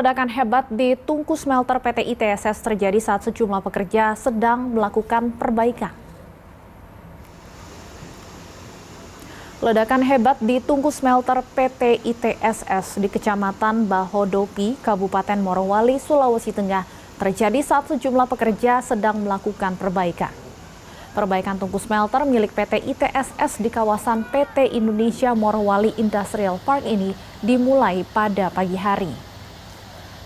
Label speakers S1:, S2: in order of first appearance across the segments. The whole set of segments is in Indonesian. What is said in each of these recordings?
S1: Ledakan hebat di tungku smelter PT ITSS terjadi saat sejumlah pekerja sedang melakukan perbaikan. Ledakan hebat di tungku smelter PT ITSS di Kecamatan Bahodopi, Kabupaten Morowali, Sulawesi Tengah terjadi saat sejumlah pekerja sedang melakukan perbaikan. Perbaikan tungku smelter milik PT ITSS di kawasan PT Indonesia Morowali Industrial Park ini dimulai pada pagi hari.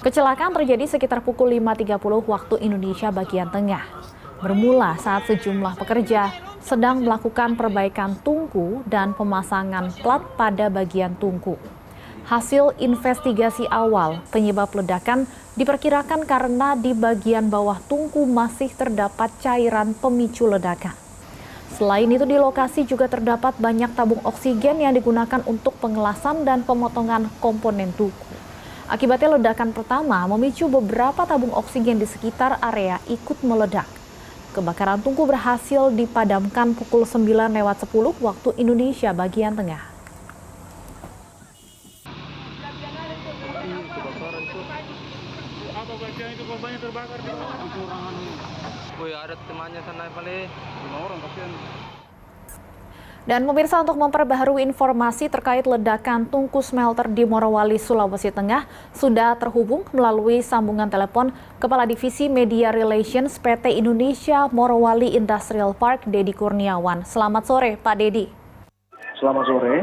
S1: Kecelakaan terjadi sekitar pukul 5.30 waktu Indonesia bagian tengah. Bermula saat sejumlah pekerja sedang melakukan perbaikan tungku dan pemasangan plat pada bagian tungku. Hasil investigasi awal, penyebab ledakan diperkirakan karena di bagian bawah tungku masih terdapat cairan pemicu ledakan. Selain itu, di lokasi juga terdapat banyak tabung oksigen yang digunakan untuk pengelasan dan pemotongan komponen tungku. Akibatnya ledakan pertama memicu beberapa tabung oksigen di sekitar area ikut meledak. Kebakaran tungku berhasil dipadamkan pukul 9.10 waktu Indonesia bagian tengah.
S2: Apa bagian itu korbannya terbakar di bawah?
S3: Ada temannya sana paling
S2: 5 orang kasihan.
S1: Dan pemirsa, untuk memperbaharui informasi terkait ledakan tungku smelter di Morowali, Sulawesi Tengah, sudah terhubung melalui sambungan telepon Kepala Divisi Media Relations PT Indonesia Morowali Industrial Park, Dedi Kurniawan. Selamat sore, Pak Dedi.
S4: Selamat sore.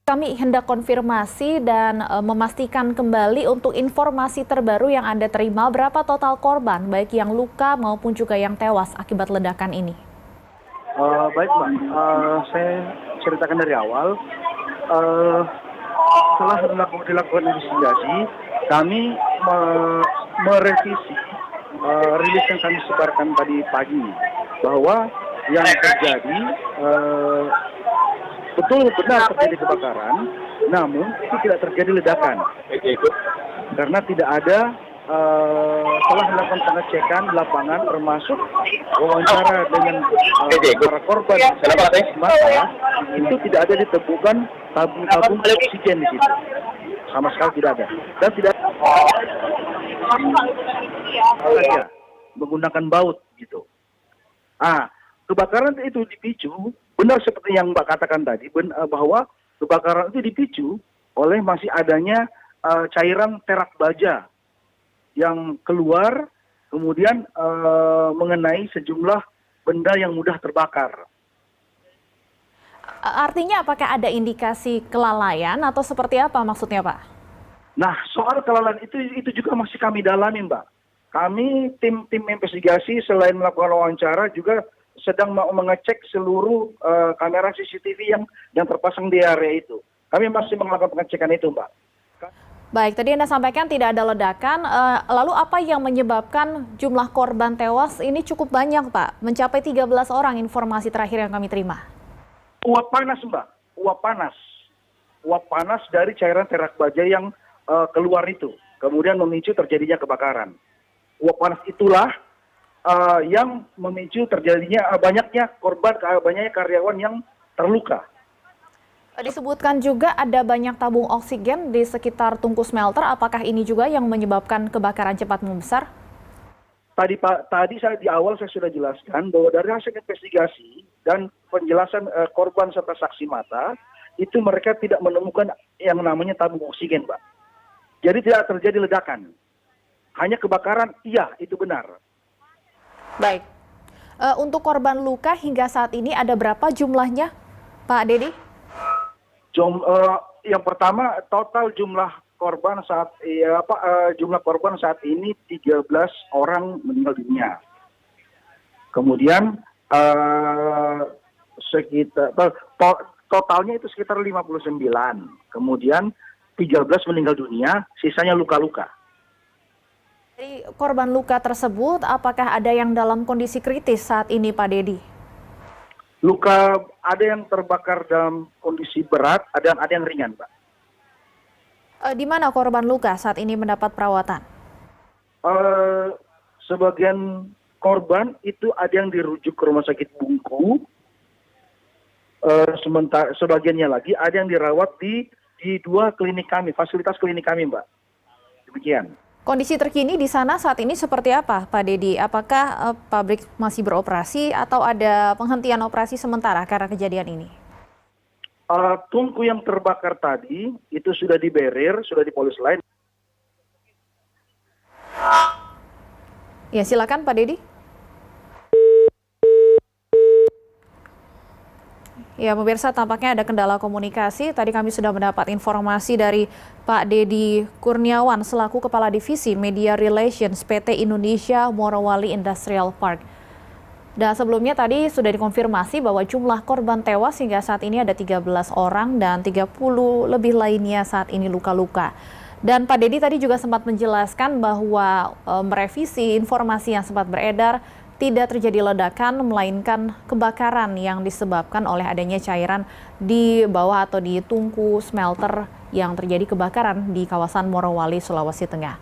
S1: Kami hendak konfirmasi dan memastikan kembali untuk informasi terbaru yang Anda terima, berapa total korban, baik yang luka maupun juga yang tewas akibat ledakan ini?
S4: Baik Mbak, saya ceritakan dari awal. Setelah dilakukan investigasi, kami merevisi rilis yang kami sebarkan tadi pagi, bahwa yang terjadi betul benar terjadi kebakaran, namun itu tidak terjadi ledakan, karena tidak ada. Setelah melakukan pengecekan di lapangan, termasuk wawancara dengan para korban, maka itu tidak ada ditemukan tabung oksigen di situ, sama sekali tidak ada, dan tidak ada menggunakan baut gitu. Kebakaran itu dipicu, benar seperti yang Mbak katakan tadi, bahwa kebakaran itu dipicu oleh masih adanya cairan terak baja yang keluar, kemudian mengenai sejumlah benda yang mudah terbakar.
S1: Artinya apakah ada indikasi kelalaian atau seperti apa maksudnya, Pak?
S4: Nah, soal kelalaian itu juga masih kami dalami, Mbak. Kami tim investigasi selain melakukan wawancara juga sedang mengecek seluruh kamera CCTV yang terpasang di area itu. Kami masih melakukan pengecekan itu, Mbak.
S1: Baik, tadi Anda sampaikan tidak ada ledakan, lalu apa yang menyebabkan jumlah korban tewas ini cukup banyak, Pak? Mencapai 13 orang, informasi terakhir yang kami terima.
S4: Uap panas, Mbak. Uap panas. Uap panas dari cairan terak baja yang keluar itu, kemudian memicu terjadinya kebakaran. Uap panas itulah yang memicu terjadinya banyaknya korban, banyaknya karyawan yang terluka.
S1: Disebutkan juga ada banyak tabung oksigen di sekitar tungku smelter. Apakah ini juga yang menyebabkan kebakaran cepat membesar?
S4: Tadi saya di awal saya sudah jelaskan bahwa dari hasil investigasi dan penjelasan korban serta saksi mata, itu mereka tidak menemukan yang namanya tabung oksigen, Pak. Jadi tidak terjadi ledakan. Hanya kebakaran, iya, itu benar.
S1: Baik. Untuk korban luka hingga saat ini ada berapa jumlahnya, Pak Dedi?
S4: Yang pertama, total jumlah korban saat ini 13 orang meninggal dunia. Kemudian totalnya itu sekitar 59. Kemudian 13 meninggal dunia, sisanya luka-luka.
S1: Dari korban luka tersebut, apakah ada yang dalam kondisi kritis saat ini, Pak Dedi?
S4: Luka ada yang terbakar dalam kondisi berat, ada yang ringan, Pak.
S1: Di mana korban luka saat ini mendapat perawatan?
S4: Sebagian korban itu ada yang dirujuk ke rumah sakit Bungku, sementara sebagiannya lagi ada yang dirawat di 2 klinik kami, fasilitas klinik kami, Mbak. Demikian.
S1: Kondisi terkini di sana saat ini seperti apa, Pak Dedi? Apakah pabrik masih beroperasi atau ada penghentian operasi sementara karena kejadian ini?
S4: Tungku yang terbakar tadi itu sudah diberir, sudah dipolis lain.
S1: Ya, silakan Pak Dedi. Ya, pemirsa, tampaknya ada kendala komunikasi. Tadi kami sudah mendapat informasi dari Pak Dedi Kurniawan selaku Kepala Divisi Media Relations PT Indonesia Morowali Industrial Park. Dan sebelumnya tadi sudah dikonfirmasi bahwa jumlah korban tewas hingga saat ini ada 13 orang dan 30 lebih lainnya saat ini luka-luka. Dan Pak Dedi tadi juga sempat menjelaskan bahwa merevisi informasi yang sempat beredar, tidak terjadi ledakan, melainkan kebakaran yang disebabkan oleh adanya cairan di bawah atau di tungku smelter yang terjadi kebakaran di kawasan Morowali, Sulawesi Tengah.